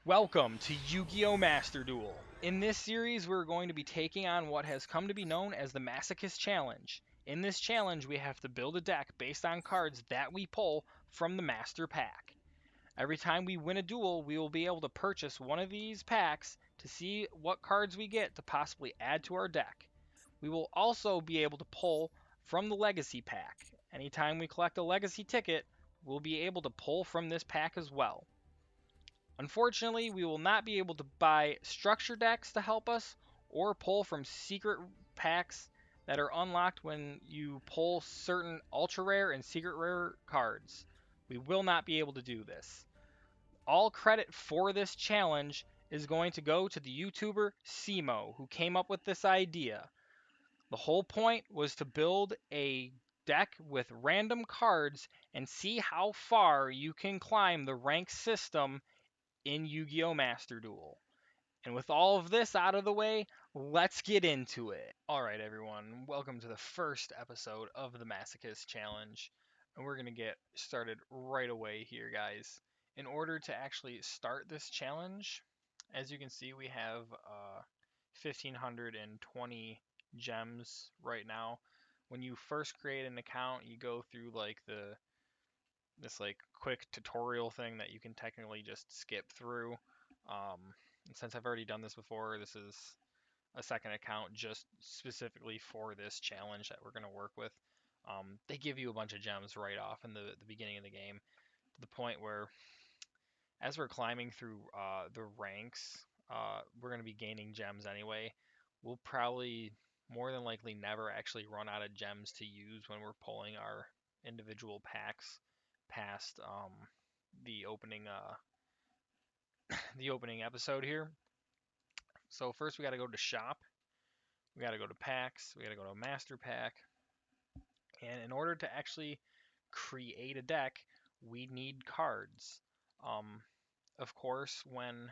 Welcome to Yu-Gi-Oh! Master Duel. In this series, we're going to be taking on what has come to be known as the Masochist Challenge. In this challenge, we have to build a deck based on cards that we pull from the Master Pack. Every time we win a duel, we will be able to purchase one of these packs to see what cards we get to possibly add to our deck. We will also be able to pull from the Legacy Pack. Anytime we collect a Legacy ticket, we'll be able to pull from this pack as well. Unfortunately, we will not be able to buy structure decks to help us or pull from secret packs that are unlocked when you pull certain ultra rare and secret rare cards. We will not be able to do this. All credit for this challenge is going to go to the YouTuber Simo, who came up with this idea. The whole point was to build a deck with random cards and see how far you can climb the rank system in Yu-Gi-Oh! Master Duel. And with all of this out of the way, let's get into it. Alright, everyone, welcome to the first episode of the Masochist Challenge. And we're going to get started right away here, guys. In order to actually start this challenge, as you can see, we have 1,520 gems right now. When you first create an account, you go through this quick tutorial thing that you can technically just skip through. And since I've already done this before, this is a second account just specifically for this challenge that we're going to work with. They give you a bunch of gems right off in the beginning of the game, to the point where as we're climbing through the ranks, we're going to be gaining gems anyway. We'll probably more than likely never actually run out of gems to use when we're pulling our individual packs past the opening the opening episode here. So first we got to go to shop, we got to go to packs, we got to go to master pack, and in order to actually create a deck, we need cards. Of course, when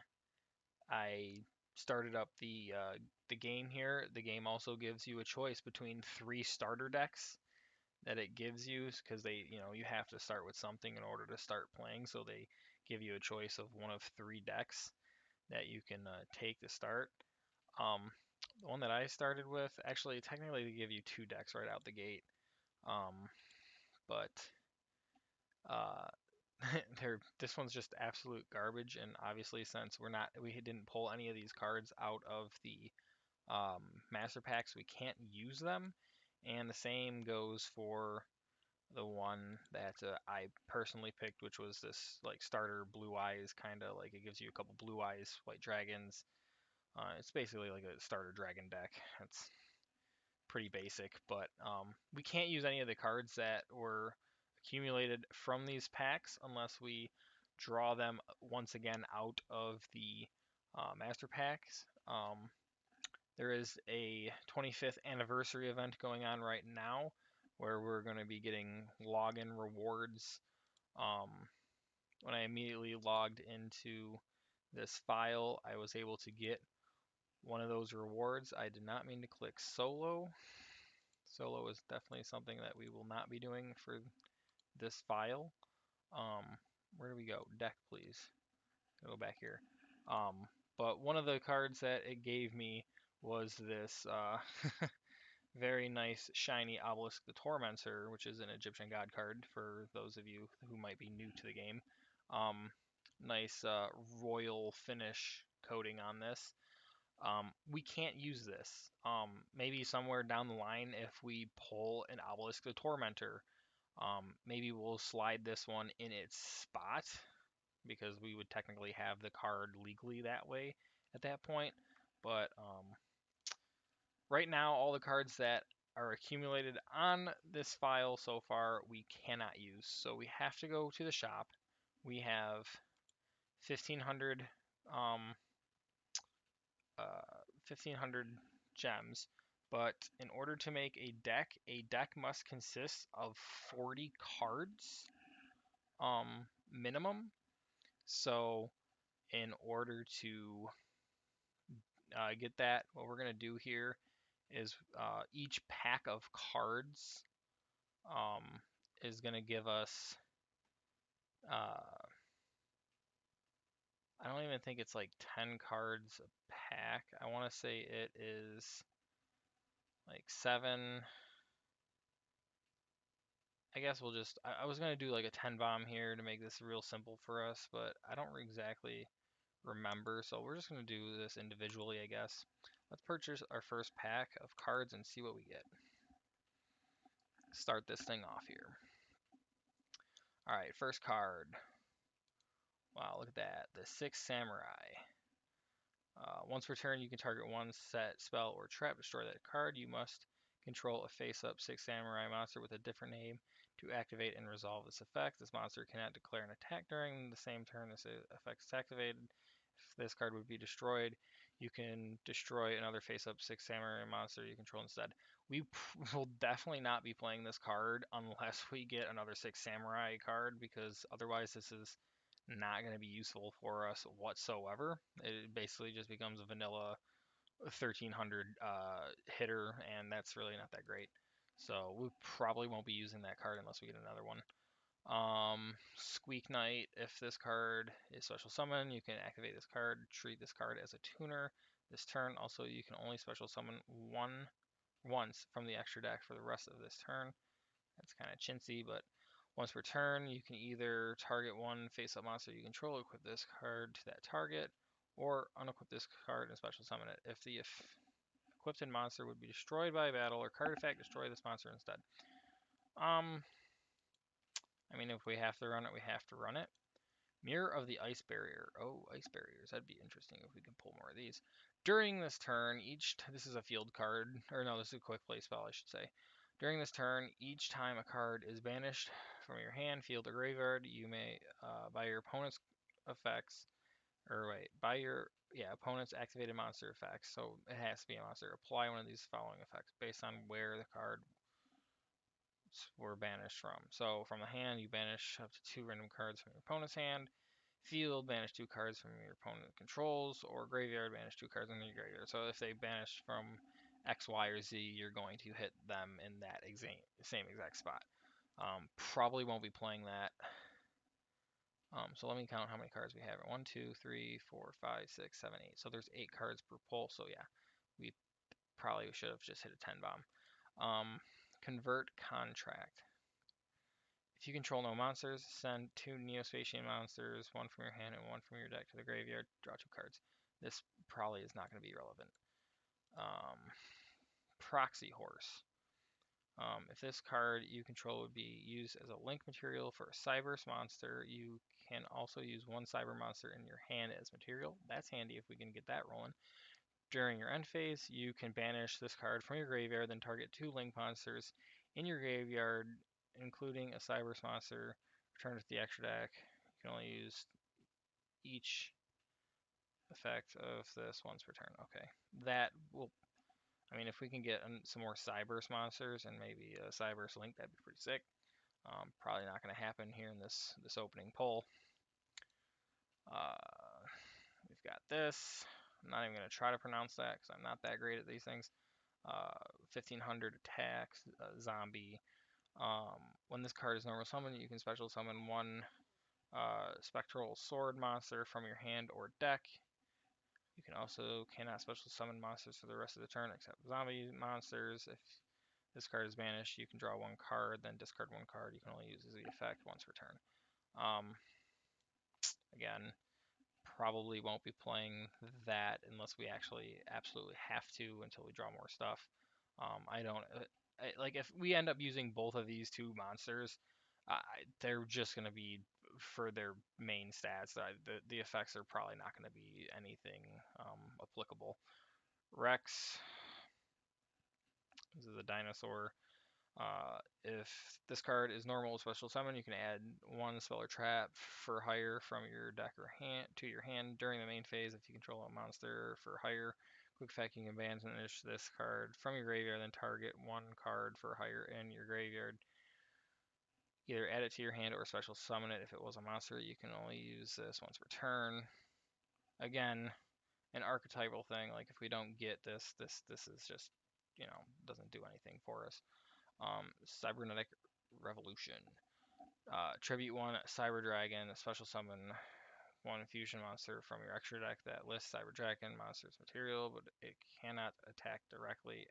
I started up the game here, the game also gives you a choice between three starter decks that it gives you, because you have to start with something in order to start playing, so they give you a choice of one of three decks that you can take to start. Um, the one that I started with, actually, technically they give you two decks right out the gate, but uh, this one's just absolute garbage. And obviously, since we didn't pull any of these cards out of the master packs, we can't use them. And the same goes for the one that I personally picked, which was this like starter blue eyes, kind of like it gives you a couple blue eyes, white dragons. It's basically like a starter dragon deck. It's pretty basic, but we can't use any of the cards that were accumulated from these packs unless we draw them once again out of the master packs. There is a 25th anniversary event going on right now where we're going to be getting login rewards. Um, when I immediately logged into this file, I was able to get one of those rewards. I did not mean to click solo. Solo is definitely something that we will not be doing for this file. Um, where do we go? Deck, please. Go back here. But one of the cards that it gave me was this very nice shiny Obelisk the Tormentor, which is an Egyptian god card for those of you who might be new to the game. Um, nice royal finish coating on this. We can't use this. Maybe somewhere down the line, if we pull an Obelisk the Tormentor, maybe we'll slide this one in its spot, because we would technically have the card legally that way at that point. But right now, all the cards that are accumulated on this file so far, we cannot use. So we have to go to the shop. We have 1,500 um, 1,500 gems, but in order to make a deck must consist of 40 cards minimum. So in order to get that, what we're going to do here is each pack of cards um, is going to give us uh, I don't even think it's like 10 cards a pack. I want to say it is like 7. I guess we'll just. I was gonna do like a 10 bomb here to make this real simple for us, but I don't exactly remember, so we're just gonna do this individually, I guess. Let's purchase our first pack of cards and see what we get. Start this thing off here. All right, first card. Wow, look at that. The Sixth Samurai. Once per turn, you can target one set, spell, or trap. Destroy that card. You must control a face-up Sixth Samurai monster with a different name to activate and resolve this effect. This monster cannot declare an attack during the same turn this effect is activated. If this card would be destroyed, you can destroy another face-up Sixth Samurai monster you control instead. We will definitely not be playing this card unless we get another Sixth Samurai card, because otherwise this is not going to be useful for us whatsoever. It basically just becomes a vanilla 1300 hitter, and that's really not that great. So we probably won't be using that card unless we get another one. Squeak Knight. If this card is special summon, you can activate this card. Treat this card as a tuner. This turn, also, you can only special summon once from the extra deck for the rest of this turn. That's kind of chintzy, but once per turn, you can either target one face-up monster you control, equip this card to that target, or unequip this card and special summon it. If the equipped monster would be destroyed by battle or card effect, destroy this monster instead. I mean, if we have to run it, we have to run it. Mirror of the Ice Barrier. Oh, Ice Barriers. That'd be interesting if we can pull more of these. During this turn, this is a field card, or no, this is a quick play spell, I should say. During this turn, each time a card is banished from your hand, field, or graveyard, you may, by your opponent's effects, or wait, by your, opponent's activated monster effects, so it has to be a monster, apply one of these following effects based on where the card were banished from. So from the hand, you banish up to 2 random cards from your opponent's hand. Field, banish 2 cards from your opponent controls, or graveyard, banish 2 cards in your graveyard. So if they banish from X, Y, or Z, you're going to hit them in that same exact spot. Probably won't be playing that. So let me count how many cards we have. 1, 2, 3, 4, 5, 6, 7, 8. So there's 8 cards per pull. So yeah, we probably should have just hit a 10 bomb. Convert Contract. If you control no monsters, send 2 Neospatian monsters, 1 from your hand and 1 from your deck to the graveyard. Draw 2 cards. This probably is not going to be relevant. Proxy Horse. If this card you control would be used as a link material for a Cyberse monster, you can also use 1 Cyber monster in your hand as material. That's handy if we can get that rolling. During your end phase, you can banish this card from your graveyard, then target 2 link monsters in your graveyard, including a Cyberse monster. Return to the extra deck. You can only use each effect of this once per turn. Okay, that will. I mean, if we can get some more Cyberse monsters and maybe a Cyberse link, that'd be pretty sick. Probably not going to happen here in this opening pull. We've got this. I'm not even going to try to pronounce that because I'm not that great at these things. 1500 attacks, zombie. When this card is normal summon, you can special summon 1 spectral sword monster from your hand or deck. You can also cannot special summon monsters for the rest of the turn except zombie monsters. If this card is banished, you can draw 1 card, then discard 1 card. You can only use the effect once per turn. Again, probably won't be playing that unless we actually absolutely have to until we draw more stuff. I don't like if we end up using both of these 2 monsters, they're just going to be for their main stats. The effects are probably not going to be anything applicable. Rex, this is a dinosaur. If this card is normal special summon, you can add 1 spell or trap for hire from your deck or hand to your hand during the main phase. If you control a monster for hire, quick effect, you can banish this card from your graveyard, then target 1 card for hire in your graveyard. Either add it to your hand or special summon it. If it was a monster, you can only use this once per turn. Again, an archetypal thing. Like if we don't get this is just, doesn't do anything for us. Cybernetic Revolution. Tribute 1 Cyber Dragon, special summon one fusion monster from your extra deck that lists Cyber Dragon monster's material, but it cannot attack directly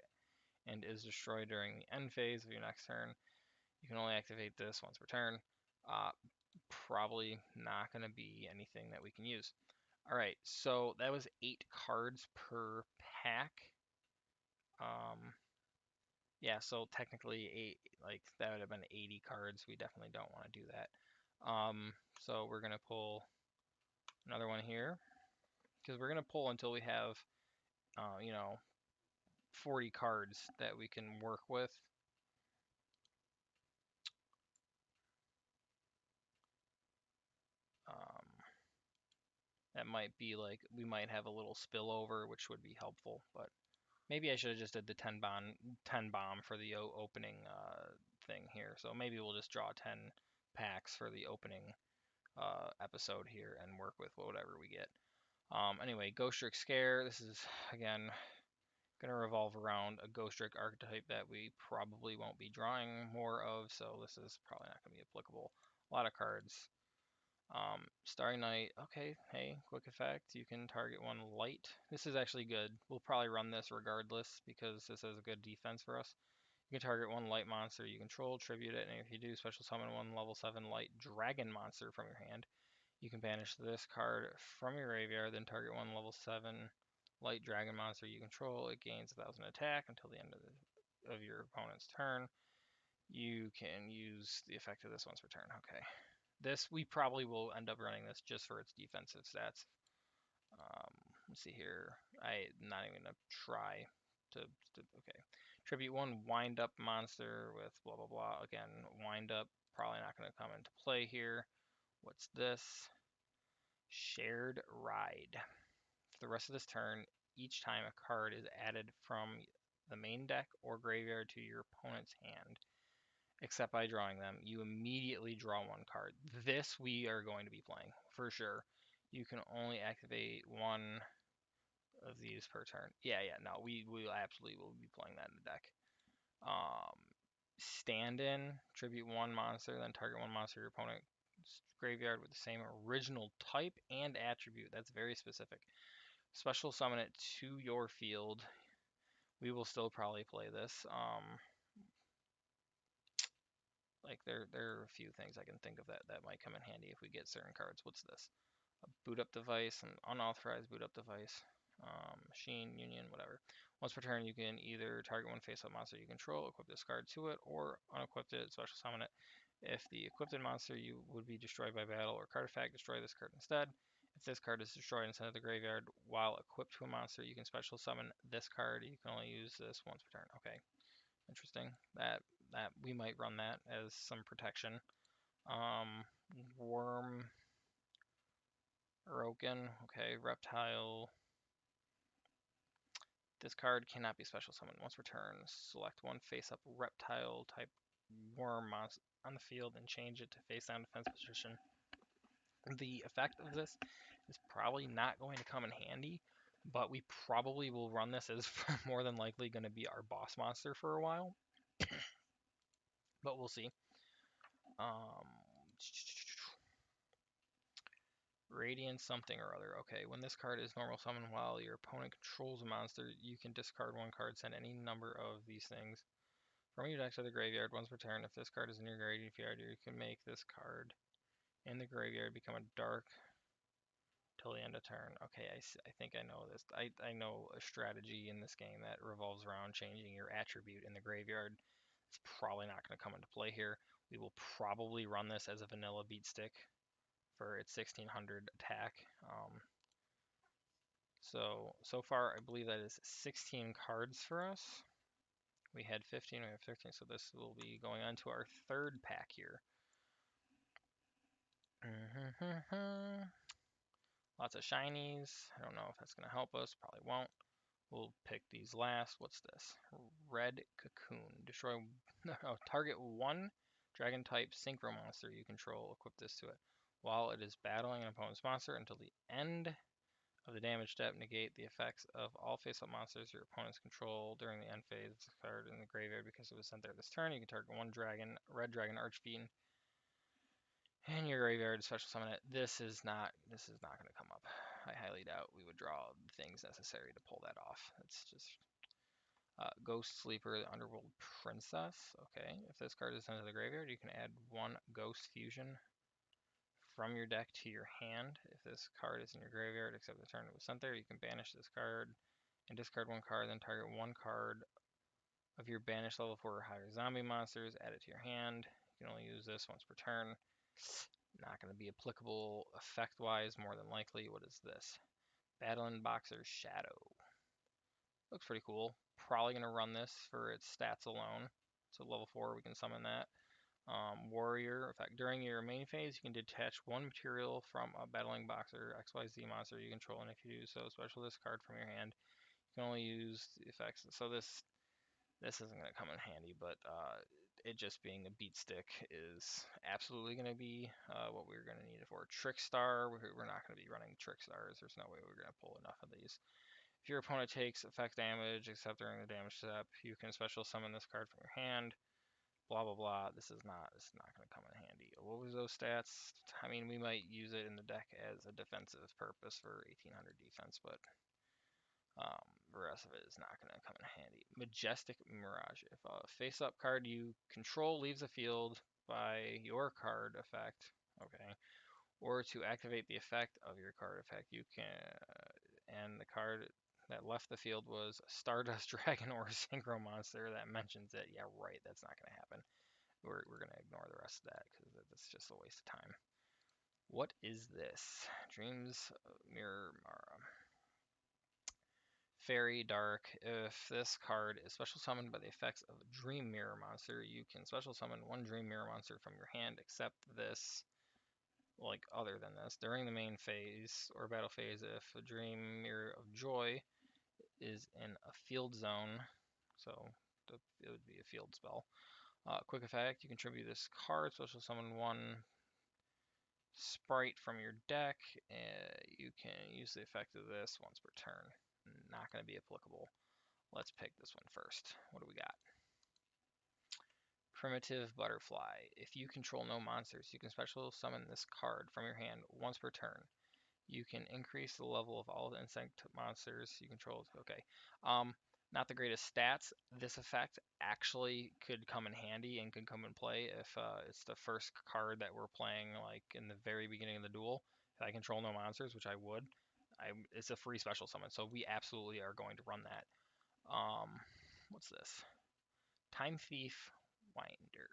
and is destroyed during the end phase of your next turn. You can only activate this once per turn. Probably not going to be anything that we can use. Alright, so that was 8 cards per pack. Yeah, so technically that would have been 80 cards. We definitely don't want to do that. So we're gonna pull another one here because we're gonna pull until we have, 40 cards that we can work with. That might be like we might have a little spillover, which would be helpful, but maybe I should have just did the 10 bomb for the opening thing here. So maybe we'll just draw 10 packs for the opening episode here and work with whatever we get. Anyway, Ghost Trick Scare. This is again gonna revolve around a Ghost Trick archetype that we probably won't be drawing more of, so this is probably not gonna be applicable. A lot of cards. Starry Night, okay, hey, quick effect, you can target one light. This is actually good. We'll probably run this regardless because this has a good defense for us. You can target one light monster you control, tribute it, and if you do, special summon one level 7 light dragon monster from your hand. You can banish this card from your graveyard, then target one level 7 light dragon monster you control. It gains 1000 attack until the end of your opponent's turn. You can use the effect of this once per turn. Okay. This, we probably will end up running this just for its defensive stats. Let's see here. I'm not even going to try to, okay. Tribute one wind up monster with blah, blah, blah. Again, wind up, probably not going to come into play here. What's this? Shared Ride. For the rest of this turn, each time a card is added from the main deck or graveyard to your opponent's hand, except by drawing them, you immediately draw one card. This we are going to be playing, for sure. You can only activate one of these per turn. Yeah, no, we absolutely will be playing that in the deck. Stand-in, tribute one monster, then target one monster your opponent's graveyard with the same original type and attribute. That's very specific. Special summon it to your field. We will still probably play this. Like there are a few things I can think of that might come in handy if we get certain cards. What's this? A boot up device, an unauthorized boot up device, machine, union, whatever. Once per turn, you can either target one face-up monster you control, equip this card to it, or unequip it, special summon it. If the equipped monster you would be destroyed by battle or card effect, destroy this card instead. If this card is destroyed and sent to the graveyard while equipped to a monster, you can special summon this card. You can only use this once per turn. Okay, interesting. That we might run that as some protection. Worm, Broken, okay, Reptile. This card cannot be special summoned once per turn. Select one face-up Reptile type Worm monster on the field and change it to face-down defense position. The effect of this is probably not going to come in handy, but we probably will run this as more than likely going to be our boss monster for a while. But we'll see. Radiant something or other. Okay, when this card is normal summon while your opponent controls a monster, you can discard one card, send any number of these things from your deck to the graveyard once per turn. If this card is in your graveyard, you can make this card in the graveyard become a dark till the end of turn. Okay, I think I know this. I know a strategy in this game that revolves around changing your attribute in the graveyard. It's probably not going to come into play here. We will probably run this as a vanilla beat stick for its 1600 attack. So far, I believe that is 16 cards for us. We had 15, we have 13, so this will be going on to our third pack here. Lots of shinies. I don't know if that's going to help us. Probably won't. We'll pick these last. What's this? Red Cocoon. Destroy. Target one dragon type synchro monster you control. Equip this to it. While it is battling an opponent's monster until the end of the damage step, negate the effects of all face-up monsters your opponents control during the end phase of the card in the graveyard because it was sent there this turn. You can target one dragon, red dragon archfiend, In your graveyard, special summon it. This is not going to come up. I highly doubt we would draw things necessary to pull that off. It's just Ghost Sleeper, the Underworld Princess. Okay, if this card is sent to the graveyard, you can add one Ghost Fusion from your deck to your hand. If this card is in your graveyard, except the turn it was sent there, you can banish this card and discard one card, then target one card of your banished level 4 or higher zombie monsters, add it to your hand. You can only use this once per turn. Not going to be applicable effect-wise, more than likely. What is this? Battling Boxer's Shadow. Looks pretty cool. Probably going to run this for its stats alone. So level 4, we can summon that. Warrior, in fact, during your main phase, you can detach one material from a Battling Boxer XYZ monster you control, and if you do so, special this card from your hand. You can only use the effects. So this isn't going to come in handy, but it just being a beat stick is absolutely going to be what we're going to need it for. Trickstar, we're not going to be running Trickstars. There's no way we're going to pull enough of these. If your opponent takes effect damage, except during the damage step, you can special summon this card from your hand. Blah blah blah. This is not going to come in handy. What was those stats? I mean, we might use it in the deck as a defensive purpose for 1800 defense, but the rest of it is not going to come in handy. Majestic Mirage. If a face-up card you control leaves the field by your card effect, okay, or to activate the effect of your card effect, you can, and the card that left the field was Stardust Dragon or Synchro Monster that mentions it. Yeah, right, that's not going to happen. We're going to ignore the rest of that because that's just a waste of time. What is this? Dreams Mirror Mara. Fairy Dark. If this card is special summoned by the effects of a Dream Mirror monster, you can special summon one Dream Mirror monster from your hand, except this, like other than this, during the main phase or battle phase. If a Dream Mirror of Joy is in a field zone, so it would be a field spell. Quick effect, you contribute this card, special summon one sprite from your deck. You can use the effect of this once per turn. Not going to be applicable. Let's pick this one first. What do we got? Primitive Butterfly. If you control no monsters, you can special summon this card from your hand once per turn. You can increase the level of all the insect monsters you control. Okay. Not the greatest stats. This effect actually could come in handy and could come in play if it's the first card that we're playing, like in the very beginning of the duel. If I control no monsters, which I would, it's a free special summon, so we absolutely are going to run that. What's this? Time Thief Winder.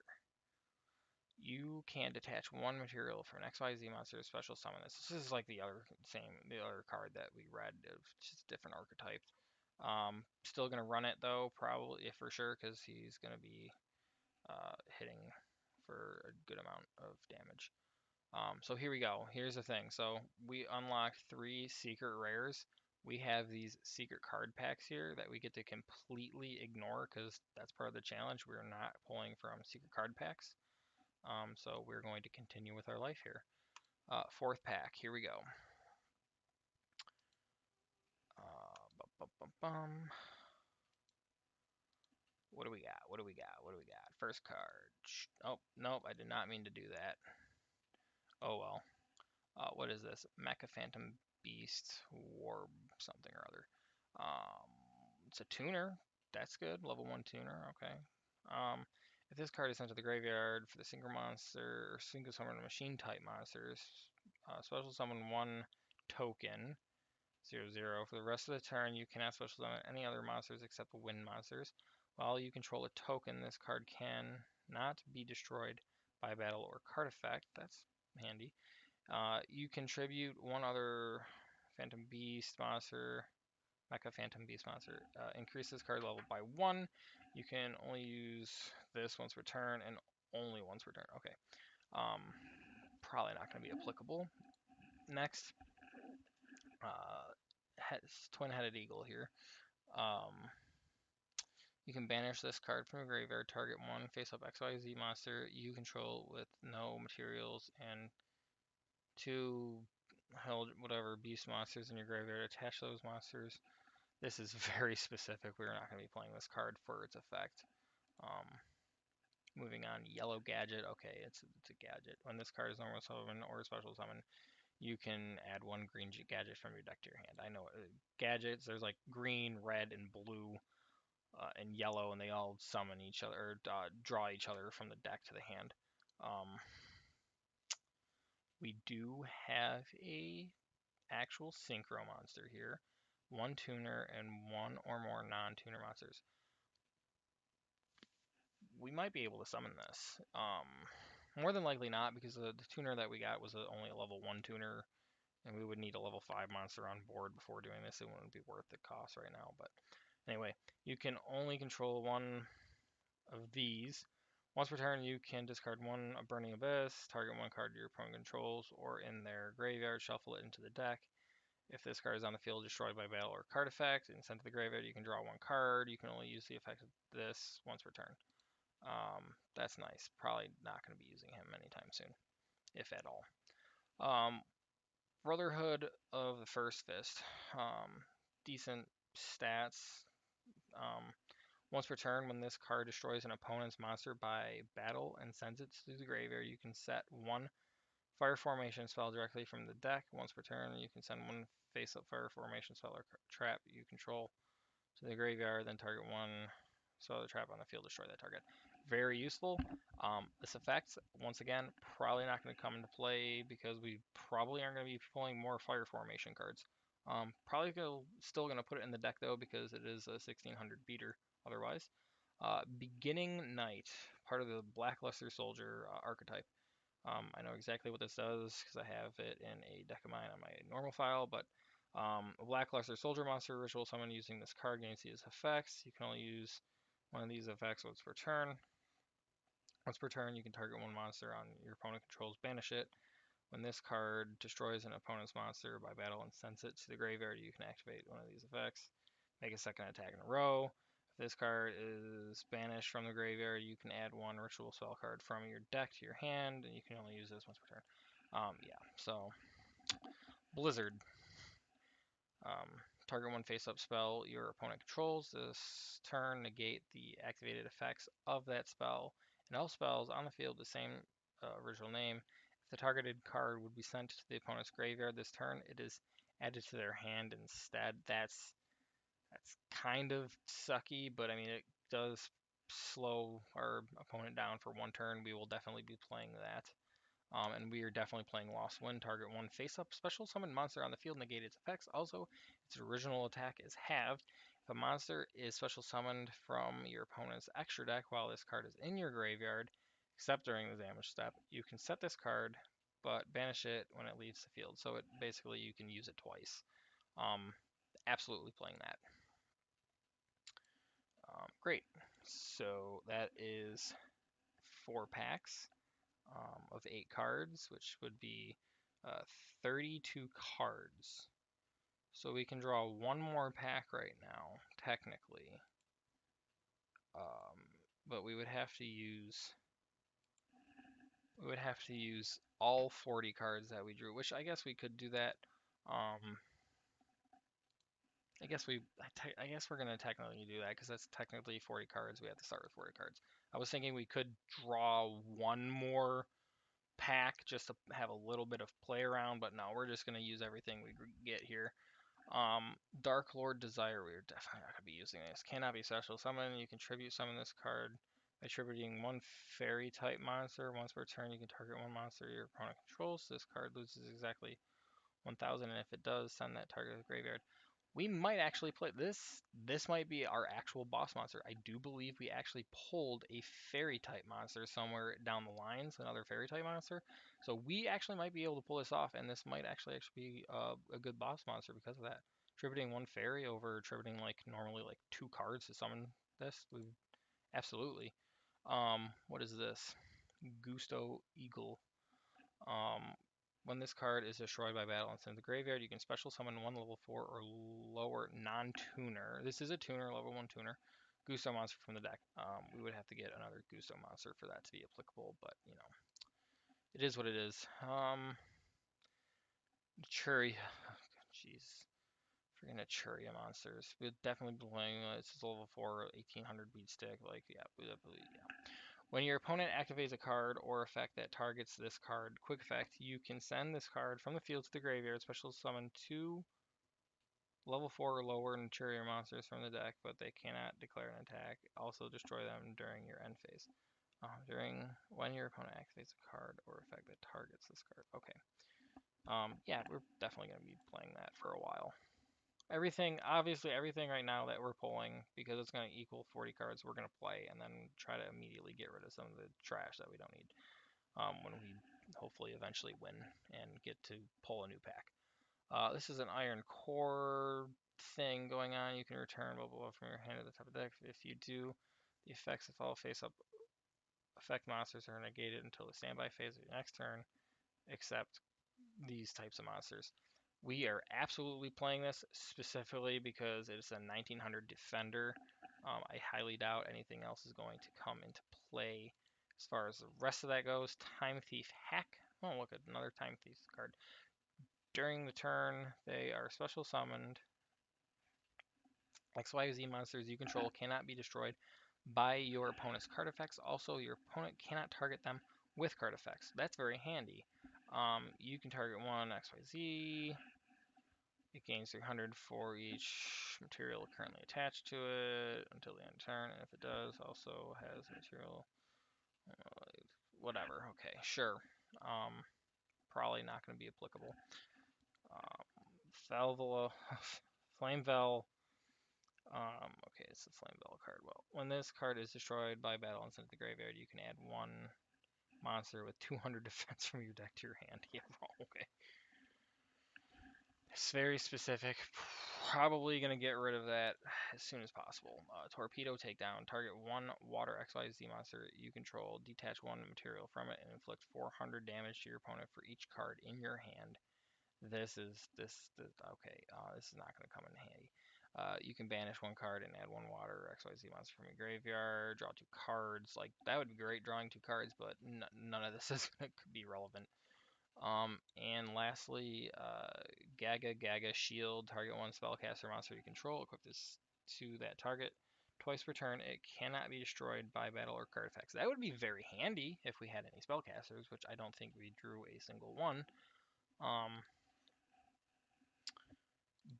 You can detach one material from an XYZ monster to special summon this. This is like the other card that we read, just different archetype. Still gonna run it though, probably for sure, because he's gonna be hitting for a good amount of damage. So here we go. Here's the thing. So we unlocked 3 secret rares. We have these secret card packs here that we get to completely ignore because that's part of the challenge. We're not pulling from secret card packs. So we're going to continue with our life here. 4th pack. Here we go. Bum, bum, bum. What do we got? What do we got? What do we got? First card. Oh, nope, I did not mean to do that. Oh well. What is this? Mecha Phantom Beast Warb something or other. It's a tuner. That's good. Level 1 tuner. Okay. If this card is sent to the graveyard for the single monster or single summon machine type monsters, special summon one token. 0/0. For the rest of the turn, you cannot special summon any other monsters except the wind monsters. While you control a token, this card can not be destroyed by battle or card effect. That's handy. You contribute one other Phantom Beast monster, Mecha Phantom Beast monster. Increase this card level by 1. You can only use this once per turn and only once per turn. Okay. Probably not going to be applicable. Next, Twin-Headed Eagle here. You can banish this card from your graveyard, target one face-up XYZ monster you control with no materials, and 2 held whatever beast monsters in your graveyard. Attach those monsters. This is very specific. We're not going to be playing this card for its effect. Moving on, yellow gadget. Okay, it's a gadget. When this card is normal summon or special summon, you can add one green gadget from your deck to your hand. I know gadgets. There's like green, red, and blue, and yellow, and they all summon each other or draw each other from the deck to the hand. We do have a actual synchro monster here, one tuner and one or more non-tuner monsters. We might be able to summon this. More than likely not, because the tuner that we got was only a level 1 tuner, and we would need a level 5 monster on board before doing this. It wouldn't be worth the cost right now. But anyway, you can only control one of these. Once per turn, you can discard one a Burning Abyss, target one card your opponent controls, or in their graveyard, shuffle it into the deck. If this card is on the field, destroyed by battle or card effect, and sent to the graveyard, you can draw one card. You can only use the effect of this once per turn. That's nice. Probably not going to be using him anytime soon, if at all. Brotherhood of the First Fist. Decent stats. Once per turn, when this card destroys an opponent's monster by battle and sends it to the graveyard, you can set one fire formation spell directly from the deck. Once per turn, you can send one face-up fire formation spell or trap you control to the graveyard, then target one spell or trap on the field, destroy that target. Very useful. This effect, once again, probably not going to come into play because we probably aren't going to be pulling more fire formation cards. Probably still going to put it in the deck though because it is a 1600 beater otherwise. Beginning Knight, part of the Blackluster Soldier archetype. I know exactly what this does because I have it in a deck of mine on my normal file, but a Blackluster Soldier monster ritual summon using this card gains these effects. You can only use one of these effects once per turn. Once per turn, you can target one monster on your opponent controls, banish it. When this card destroys an opponent's monster by battle and sends it to the graveyard, you can activate one of these effects. Make a second attack in a row. If this card is banished from the graveyard, you can add one ritual spell card from your deck to your hand, and you can only use this once per turn. Yeah, so Blizzard. Target one face-up spell your opponent controls. This turn, negate the activated effects of that spell, and all spells on the field the same original name. If the targeted card would be sent to the opponent's graveyard this turn, it is added to their hand instead. That's kind of sucky, but I mean it does slow our opponent down for one turn. We will definitely be playing that. And we are definitely playing Lost Wind. Target one face-up special summon monster on the field, negate its effects. Also, its original attack is halved. If a monster is special summoned from your opponent's extra deck while this card is in your graveyard, except during the damage step, you can set this card, but banish it when it leaves the field. So it basically you can use it twice. Absolutely playing that. Great. So that is 4 packs. Of 8 cards, which would be 32 cards. So we can draw one more pack right now, technically. But we would have to use all 40 cards that we drew, which I guess we could do that. I guess we're gonna technically do that because that's technically 40 cards. We have to start with 40 cards. I was thinking we could draw one more pack just to have a little bit of play around, but no, we're just going to use everything we get here. Dark Lord Desire, we're definitely not going to be using this. Cannot be special summon. You can tribute summon this card by tributing one fairy type monster. Once per turn, you can target one monster your opponent controls. This card loses exactly 1,000, and if it does, send that target to the graveyard. We might actually play this. This might be our actual boss monster. I do believe we actually pulled a fairy type monster somewhere down the lines, another fairy type monster. So we actually might be able to pull this off, and this might actually be a good boss monster because of that. Tributing one fairy over tributing like normally like 2 cards to summon this, we absolutely. What is this? Gusto Eagle. When this card is destroyed by battle and sent to the graveyard, you can special summon one level 4 or lower non-tuner. This is a tuner, level 1 tuner. Gusto monster from the deck. We would have to get another Gusto monster for that to be applicable, but you know, it is what it is. Churia, jeez, freaking Churia monsters. We'd definitely be playing. This is level 4, 1800 beat stick. Like, yeah, yeah. When your opponent activates a card or effect that targets this card, quick effect, you can send this card from the field to the graveyard, special summon 2 level 4 or lower interior monsters from the deck, but they cannot declare an attack. Also destroy them during your end phase. When your opponent activates a card or effect that targets this card. Okay. Yeah, we're definitely going to be playing that for a while. Obviously everything right now that we're pulling, because it's going to equal 40 cards, we're going to play and then try to immediately get rid of some of the trash that we don't need when we hopefully eventually win and get to pull a new pack. This is an Iron Core thing going on. You can return blah, blah, blah from your hand to the top of the deck. If you do, the effects that follow face-up effect monsters are negated until the standby phase of your next turn, except these types of monsters. We are absolutely playing this specifically because it's a 1900 Defender. I highly doubt anything else is going to come into play. As far as the rest of that goes, Time Thief Hack. Oh, look at another Time Thief card. During the turn, they are special summoned. XYZ monsters you control cannot be destroyed by your opponent's card effects. Also, your opponent cannot target them with card effects. That's very handy. You can target one XYZ. It gains 300 for each material currently attached to it until the end of turn, and if it does, also has material. Whatever. Okay, sure. Probably not going to be applicable. Valvola, Flamevel. Okay, it's the Flamevel card. Well, when this card is destroyed by battle and sent to the graveyard, you can add one monster with 200 defense from your deck to your hand. Yeah, okay. It's very specific. Probably going to get rid of that as soon as possible. Torpedo Takedown. Target one water XYZ monster you control. Detach one material from it and inflict 400 damage to your opponent for each card in your hand. This is okay. This is not going to come in handy. You can banish one card and add one water XYZ monster from your graveyard. Draw 2 cards. Like that would be great, drawing 2 cards, but none of this is going to be relevant. And lastly, Gaga Shield. Target one spellcaster monster you control. Equip this to that target twice per turn. It cannot be destroyed by battle or card effects. That would be very handy if we had any spellcasters, which I don't think we drew a single one.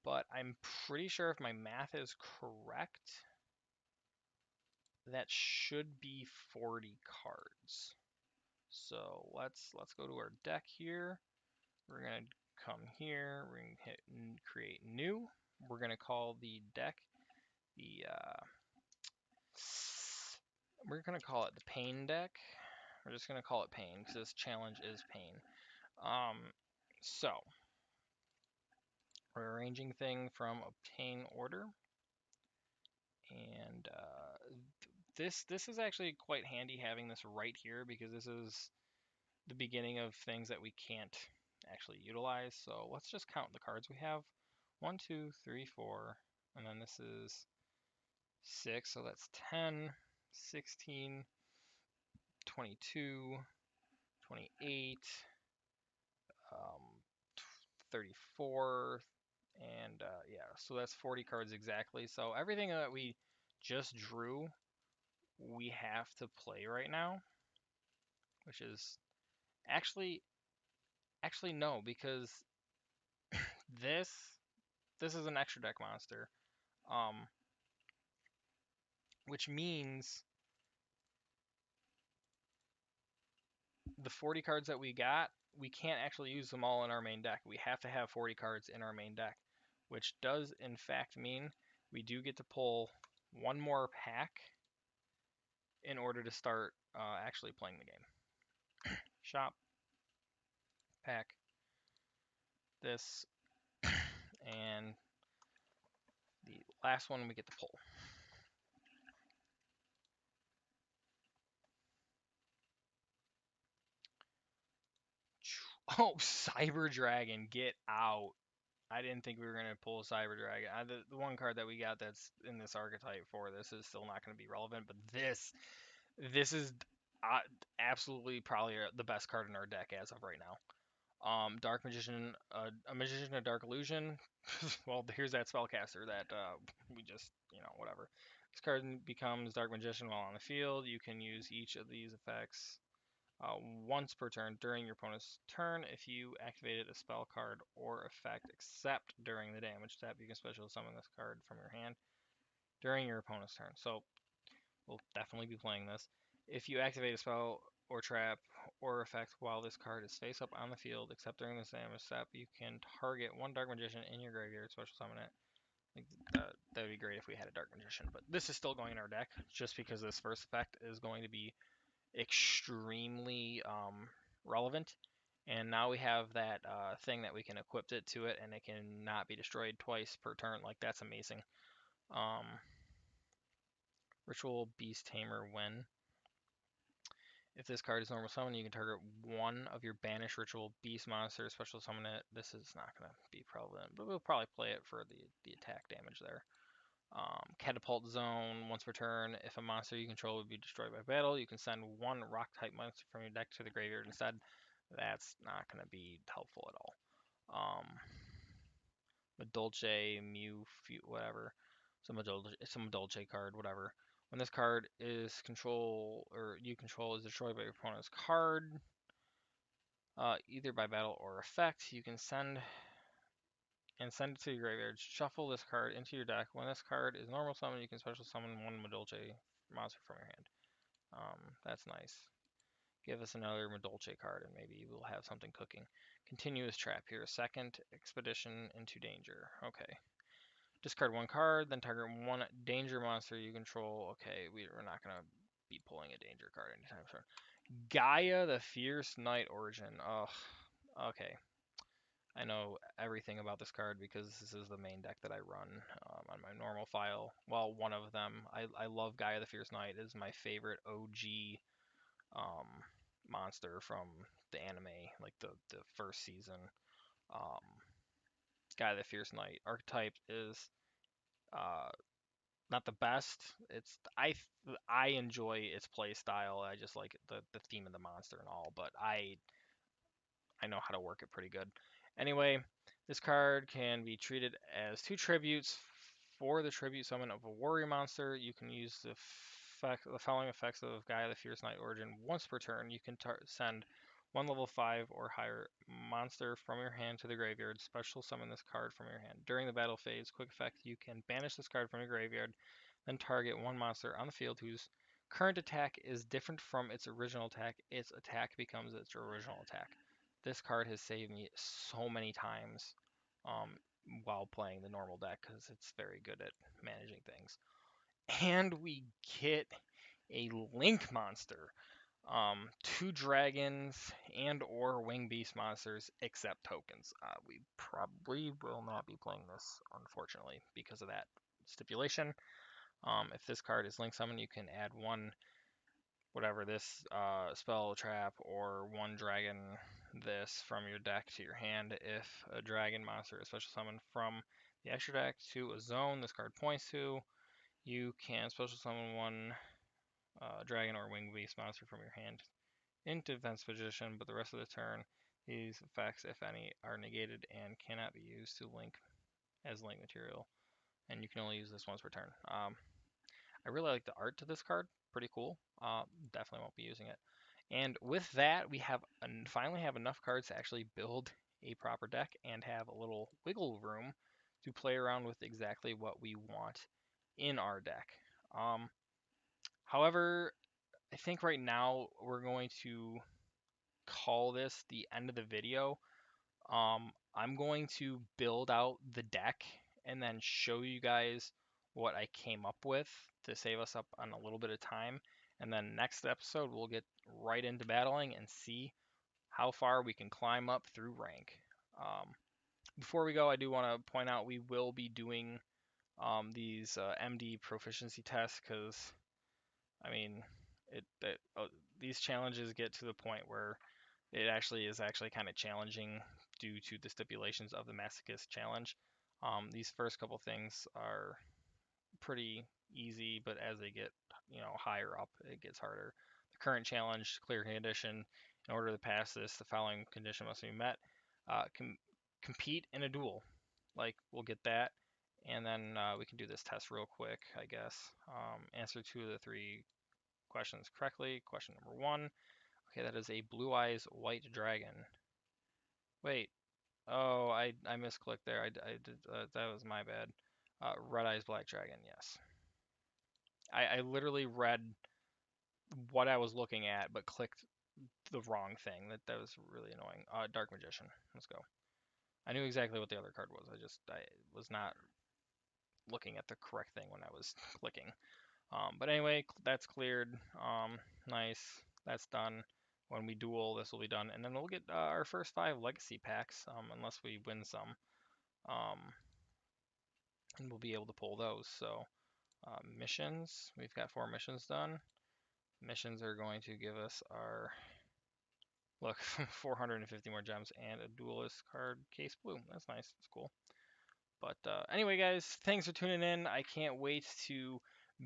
But I'm pretty sure if my math is correct, that should be 40 cards. So let's go to our deck here. We're gonna come here. We're gonna hit create new. We're gonna call the deck we're gonna call it the Pain deck. We're just gonna call it Pain because this challenge is Pain. So we're arranging thing from obtain order, and this is actually quite handy having this right here because this is the beginning of things that we can't actually utilize. So let's just count the cards we have. 1, 2, 3, 4, and then this is 6, so that's 10, 16, 22, 28, 34, and yeah, so that's 40 cards exactly. So everything that we just drew, we have to play right now, which is actually no, because this is an extra deck monster, which means the 40 cards that we got, we can't actually use them all in our main deck. We have to have 40 cards in our main deck, which does in fact mean we do get to pull one more pack in order to start actually playing the game. Shop, pack, this, and the last one we get to pull. Oh, Cyber Dragon, get out. I didn't think we were going to pull a Cyber Dragon. The one card that we got that's in this archetype for this is still not going to be relevant, but this is absolutely probably the best card in our deck as of right now. Dark Magician, a Magician of Dark Illusion. Well, here's that spellcaster that we just, whatever. This card becomes Dark Magician while on the field. You can use each of these effects once per turn during your opponent's turn. If you activated a spell card or effect except during the damage step, you can special summon this card from your hand during your opponent's turn. So we'll definitely be playing this. If you activate a spell or trap or effect while this card is face up on the field, except during this damage step, you can target one Dark Magician in your graveyard, special summon it. That would be great if we had a Dark Magician, but this is still going in our deck just because this first effect is going to be extremely relevant. And now we have that thing that we can equip it to it, and it can not be destroyed twice per turn. Like, that's amazing. Ritual Beast Tamer when. If this card is normal summon, you can target one of your banished Ritual Beast monsters, special summon it. This is not going to be prevalent, but we'll probably play it for the attack damage there. Catapult Zone, once per turn. If a monster you control would be destroyed by battle, you can send one rock-type monster from your deck to the graveyard instead. That's not going to be helpful at all. Madolche, Mew, whatever. Some Madolche card, whatever. When this card is control or you control is destroyed by your opponent's card, either by battle or effect, you can send it to your graveyard. Shuffle this card into your deck. When this card is normal summon, you can special summon one Madolche monster from your hand. That's nice. Give us another Madolche card, and maybe we'll have something cooking. Continuous trap here. Second expedition into danger. Okay. Discard one card, then target one danger monster you control. Okay, we're not gonna be pulling a danger card anytime soon. Gaia, the Fierce Knight Origin. Ugh. Okay. I know everything about this card because this is the main deck that I run on my normal file. Well, one of them. I love Gaia the Fierce Knight. It is my favorite OG monster from the anime, like the first season. Um, Gaia the Fierce Knight archetype is uh, not the best. I enjoy its play style. I just like the theme of the monster and all, but I know how to work it pretty good. Anyway, this card can be treated as two tributes. For the tribute summon of a warrior monster, you can use the following effects of Gaia the Fierce Knight Origin once per turn. You can send one level 5 or higher monster from your hand to the graveyard. Special summon this card from your hand. During the battle phase, quick effect, you can banish this card from your graveyard, then target one monster on the field whose current attack is different from its original attack. Its attack becomes its original attack. This card has saved me so many times um, while playing the normal deck because it's very good at managing things. And we get a Link monster. Two dragons and or wing beast monsters except tokens. We probably will not be playing this, unfortunately, because of that stipulation. If this card is link summon, you can add one whatever this spell trap or one dragon this from your deck to your hand. If a dragon monster is special summoned from the extra deck to a zone this card points to, you can special summon one dragon or winged beast monster from your hand into defense position, but the rest of the turn, these effects, if any, are negated and cannot be used to link as link material, and you can only use this once per turn. I really like the art to this card, pretty cool. Definitely won't be using it. And with that, we finally have enough cards to actually build a proper deck and have a little wiggle room to play around with exactly what we want in our deck. However, I think right now we're going to call this the end of the video. I'm going to build out the deck and then show you guys what I came up with to save us up on a little bit of time. And then next episode, we'll get right into battling and see how far we can climb up through rank. Um, Before we go, I do want to point out we will be doing these MD proficiency tests because, I mean, these challenges get to the point where it actually is kind of challenging due to the stipulations of the Masochist challenge. These first couple things are pretty easy, but as they get higher up, it gets harder. The current challenge, clear condition. In order to pass this, the following condition must be met. Compete in a duel. Like, we'll get that, And then we can do this test real quick, I guess. Answer 2 of the 3 questions correctly. Question number 1. Okay, that is a Blue Eyes White Dragon. Wait. Oh, I misclicked there. I did that was my bad. Red Eyes Black Dragon. Yes. I literally read what I was looking at, but clicked the wrong thing. That was really annoying. Dark Magician. Let's go. I knew exactly what the other card was. I was not looking at the correct thing when I was clicking. But anyway, that's cleared. Nice. That's done. When we duel, this will be done, and then we'll get our first 5 legacy packs, unless we win some. Um, and we'll be able to pull those. So missions, we've got 4 missions done. Missions are going to give us our, look, 450 more gems and a duelist card case blue. That's nice. That's cool. But anyway, guys, thanks for tuning in. I can't wait to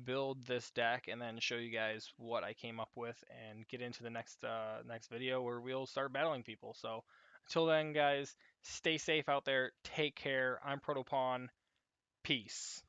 build this deck and then show you guys what I came up with and get into the next video where we'll start battling people. So until then, guys, stay safe out there. Take care. I'm ProtoPawn. Peace.